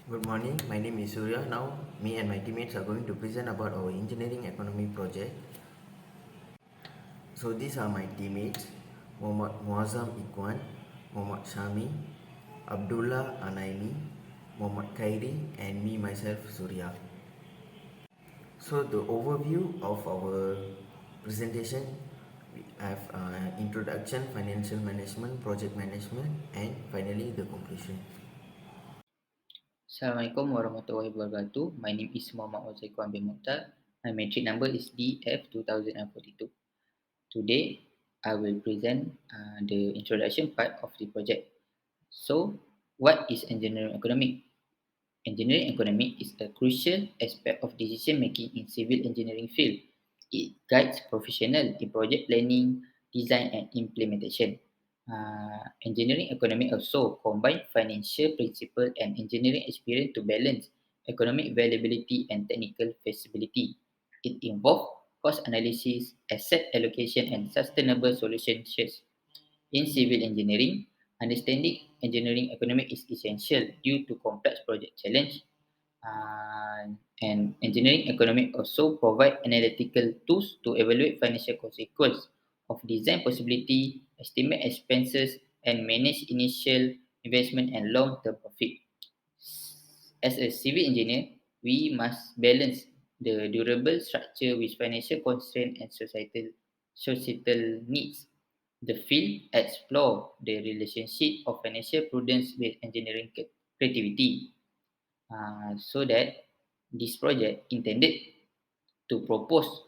Good morning, my name is Surya. Now, me and my teammates are going to present about our engineering economy project. So, these are my teammates Muhammad Muazzam Ikhwan, Muhammad Shami, Abdullah Anaimi, Muhammad Khairi, and me myself Surya. So, the overview of our presentation, we have introduction, financial management, project management, and finally the conclusion. Assalamualaikum warahmatullahi wabarakatuh. My name is Muhammad Wazaikwan bin Mukhtar. My metric number is BF44602. Today, I will present the introduction part of the project. So, what is engineering economic? Engineering economic is a crucial aspect of decision making in civil engineering field. It guides professionals in project planning, design, and implementation. Engineering economic also combine financial principle and engineering experience to balance economic viability and technical feasibility. It involves cost analysis, asset allocation, and sustainable solutions. In civil engineering, understanding engineering economics is essential due to complex project challenge. And engineering economics also provide analytical tools to evaluate financial consequences of design possibility, estimate expenses, and manage initial investment and long-term profit. As a civil engineer, we must balance the durable structure with financial constraint and societal needs. The field explore the relationship of financial prudence with engineering creativity, so that this project intended to proposal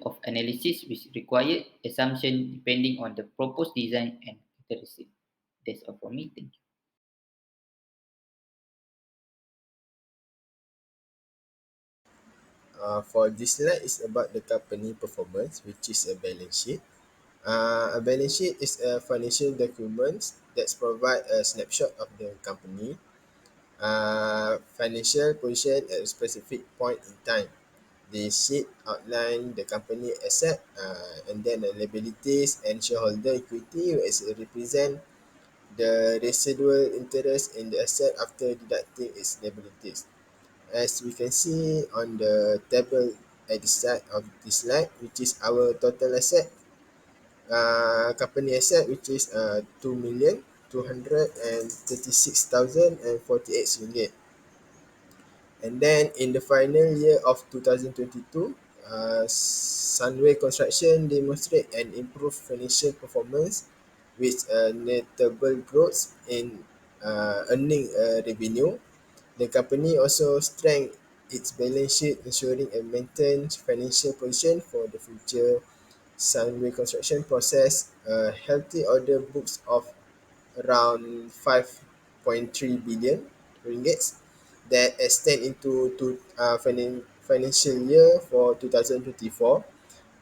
of analysis with required assumption depending on the proposed design and characteristic. That's all for me. Thank you. For this slide is about the company performance, which is a balance sheet. A balance sheet is a financial document that provide a snapshot of the company financial position at a specific point in time. The sheet outline the company asset and then the liabilities and shareholder equity, which represent the residual interest in the asset after deducting its liabilities. As we can see on the table at the side of this slide, which is our total asset, company asset, which is 2,236,048 ringgit. And then in the final year of 2022, Sunway Construction demonstrate an improved financial performance with a notable growth in earning revenue. The company also strengthened its balance sheet, ensuring a maintained financial position for the future. Sunway Construction process a healthy order books of around 5.3 billion ringgit that extend into financial year for 2024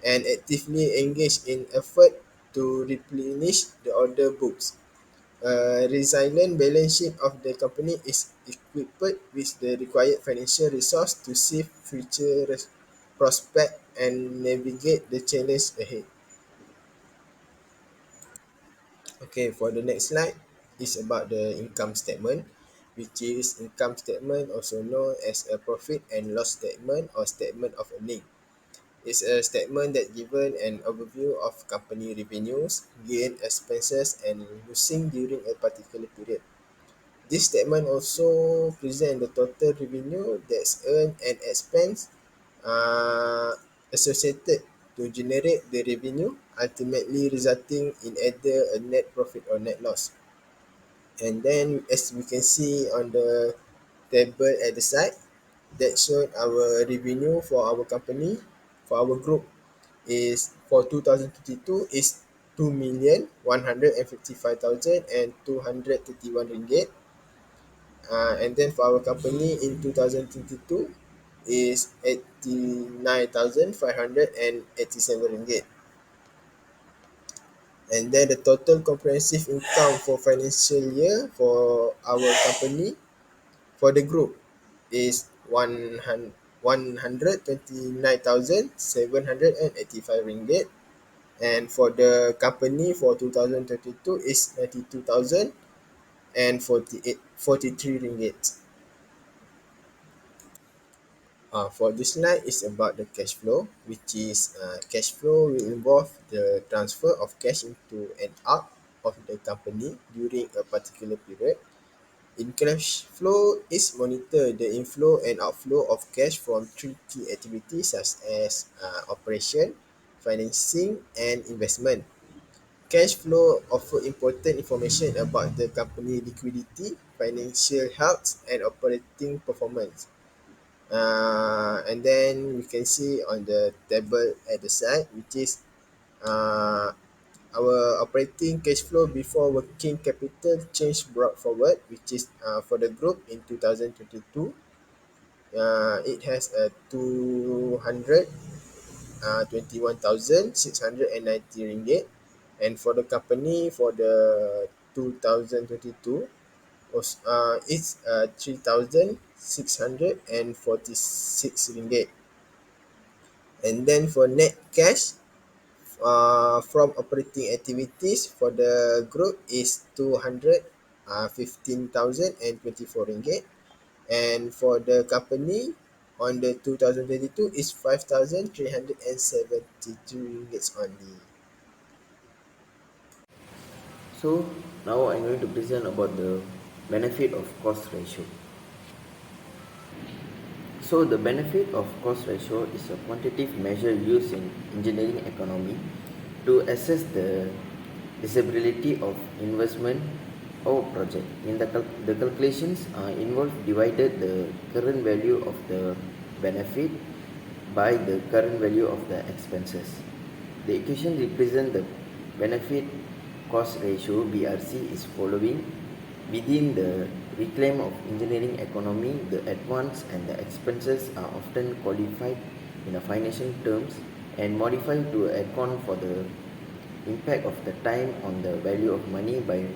and actively engage in effort to replenish the order books. A resilient balance sheet of the company is equipped with the required financial resource to seize future prospect and navigate the challenge ahead. Okay, for the next slide is about the income statement, which is income statement also known as a profit and loss statement or statement of earning. It's a statement that given an overview of company revenues, gain, expenses, and losing during a particular period. This statement also present the total revenue that's earned and expense uh, associated to generate the revenue, ultimately resulting in either a net profit or net loss. And then as we can see on the table at the side, that showed our revenue for our company, for our group is for 2022 is 2,155,231 ringgit. And then for our company in 2022 is 89,587 ringgit. And then the total comprehensive income for financial year for our company for the group is 129,785 ringgit, and for the company for 2022 is 92,000 and 48 ringgit. For this line is about the cash flow, which is cash flow will involve the transfer of cash into and out of the company during a particular period. In cash flow is monitor the inflow and outflow of cash from three key activities such as operation, financing, and investment. Cash flow offer important information about the company liquidity, financial health, and operating performance. And then we can see on the table at the side, which is uh, our operating cash flow before working capital change brought forward, which is for the group in 2022. It has a 221,690 ringgit, and for the company for the 2022 was it's 3,646 ringgit. And then for net cash from operating activities for the group is 215,024 ringgit, and for the company on the 2022 is 5,372 ringgit only. So now I'm going to present about the benefit of cost ratio. So the benefit of cost ratio is a quantitative measure used in engineering economy to assess the disability of investment or project. In the calculations involved divided the current value of the benefit by the current value of the expenses. The equation represent the benefit cost ratio BRC is following. Within the reclaim of engineering economy, the advance and the expenses are often qualified in a financial terms and modified to account for the impact of the time on the value of money by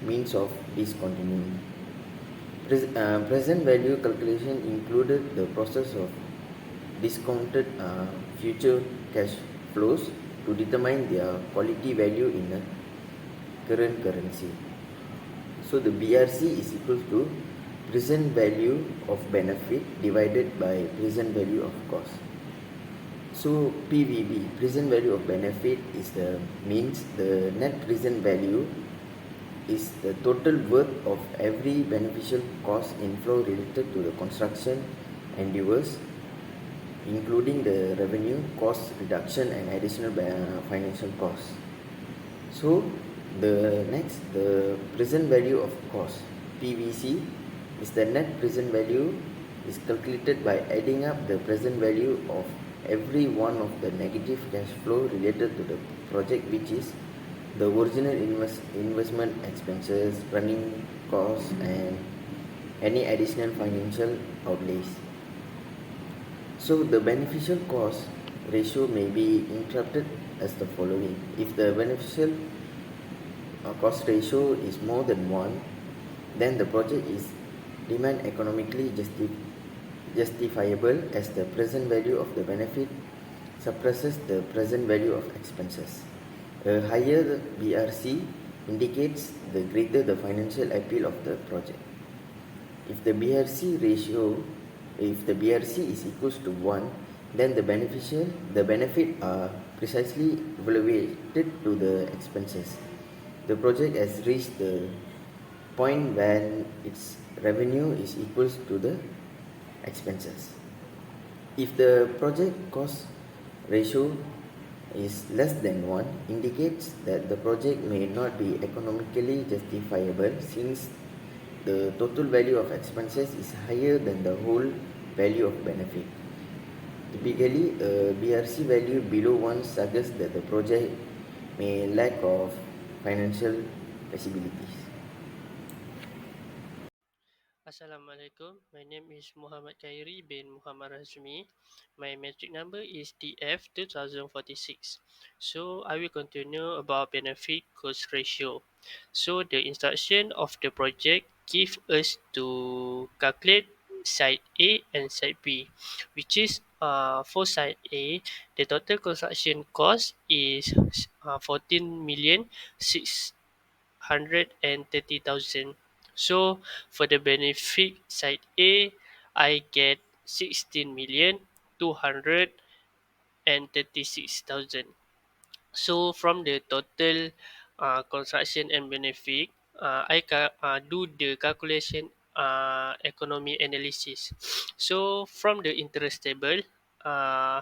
means of discontinuing. Present value calculation included the process of discounted future cash flows to determine their quality value in the current currency. So the BRC is equal to present value of benefit divided by present value of cost. So PVB, present value of benefit, is the means the net present value is the total worth of every beneficial cost inflow related to the construction endeavors, including the revenue, cost reduction, and additional financial costs. So the present value of cost PVC is the net present value is calculated by adding up the present value of every one of the negative cash flow related to the project, which is the original investment expenses, running costs, and any additional financial outlays. So the beneficial cost ratio may be interpreted as the following. If the beneficial cost ratio is more than 1, then the project is deemed economically justifiable as the present value of the benefit suppresses the present value of expenses. A higher BRC indicates the greater the financial appeal of the project. If the BRC is equals to 1, then the benefit are precisely evaluated to the expenses. The project has reached the point when its revenue is equals to the expenses. If the project cost ratio is less than 1, indicates that the project may not be economically justifiable since the total value of expenses is higher than the whole value of benefit. Typically, a BRC value below 1 suggests that the project may lack of financial feasibilities. Assalamualaikum. My name is Muhammad Khairi bin Muhammad Razmi. My metric number is DF2046. So I will continue about benefit cost ratio. So the instruction of the project give us to calculate side A and side B, which is for side A, the total construction cost is 14,630,000 So for the benefit side A, I get 16,236,000. So from the total construction and benefit, do the calculation economy analysis. So from the interest table, uh,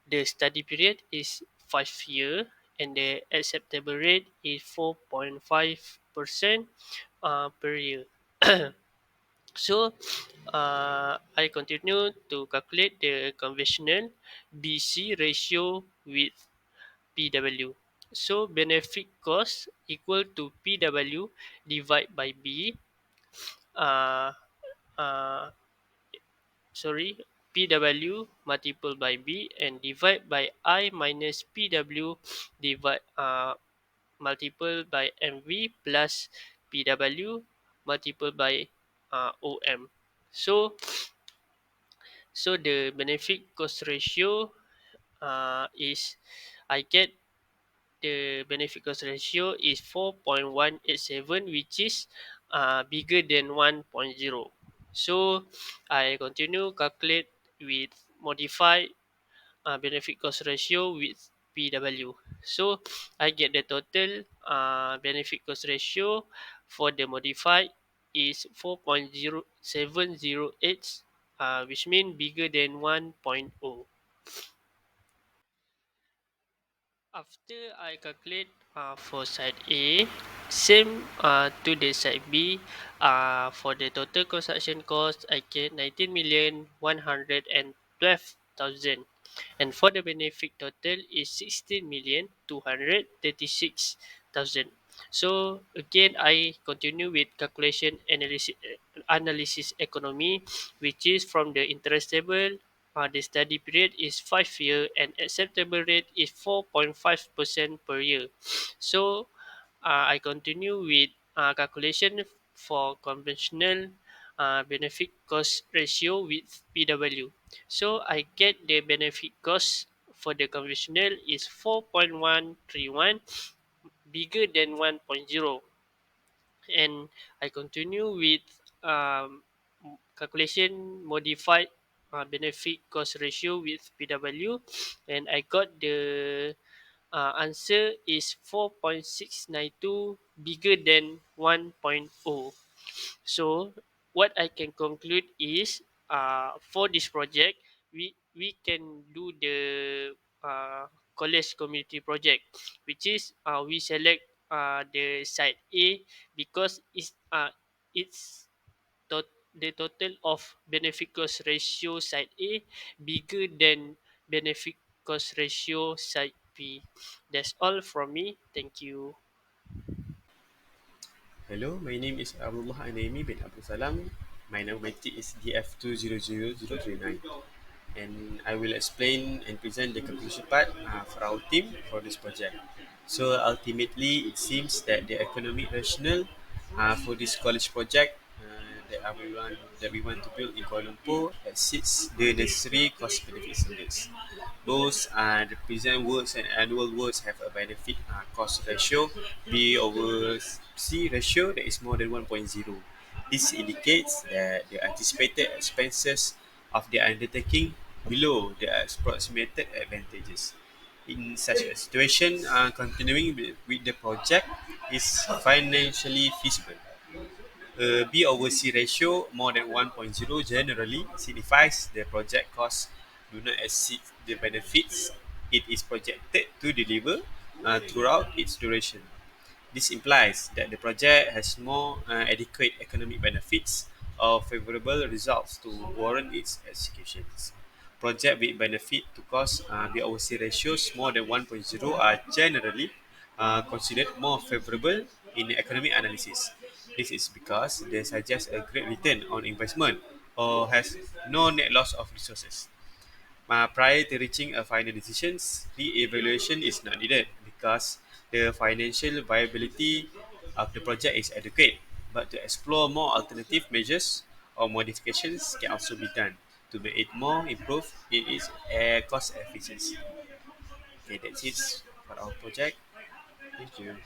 the study period is 5 year and the acceptable rate is 4.5% per year. So I continue to calculate the conventional BC ratio with PW. So benefit cost equal to PW divided by B. Uh, uh, PW multiple by B and divide by I minus PW divide multiple by MV plus PW multiple by OM. So the benefit cost ratio is I get the benefit cost ratio is 4.187, which is bigger than 1.0. So I continue calculate with modify benefit cost ratio with PW. So I get the total benefit cost ratio for the modified is 4.0708, which means bigger than 1.0. After I calculate for side A, same to the side B, for the total construction cost, I get 19,112,000. And for the benefit total is 16,236,000. So again, I continue with calculation analysis economy, which is from the interest table. The study period is 5 year and acceptable rate is 4.5% per year. So I continue with calculation for conventional benefit cost ratio with PW. So I get the benefit cost for the conventional is 4.131, bigger than 1.0. And I continue with calculation modified benefit cost ratio with PW, and I got the answer is 4.692, bigger than 1.0. So what I can conclude is for this project, we can do the college community project, which is we select the site A because it's the total of benefit cost ratio side A bigger than benefit cost ratio side B. That's all from me. Thank you. Hello, my name is Abdullah Anaimi bin Abdul Salam. My nomenclature is DF200039, and I will explain and present the conclusion part for our team for this project. So ultimately, it seems that the economic rationale for this college project that we want to build in Kuala Lumpur exceeds the necessary cost benefit standards. Those the present works and annual works have a benefit cost ratio B over C ratio that is more than 1.0. This indicates that the anticipated expenses of the undertaking below the approximated advantages. In such a situation, continuing with the project is financially feasible. B over C ratio more than 1.0 generally signifies the project costs do not exceed the benefits it is projected to deliver throughout its duration. This implies that the project has more adequate economic benefits or favorable results to warrant its execution. Projects with benefit to cost BOC ratios more than 1.0 are generally considered more favorable in the economic analysis. This is because they suggest a great return on investment or has no net loss of resources. Prior to reaching a final decision, re-evaluation is not needed because the financial viability of the project is adequate. But to explore more alternative measures or modifications can also be done to make it more improved in its cost efficiency. Okay, that's it for our project. Thank you.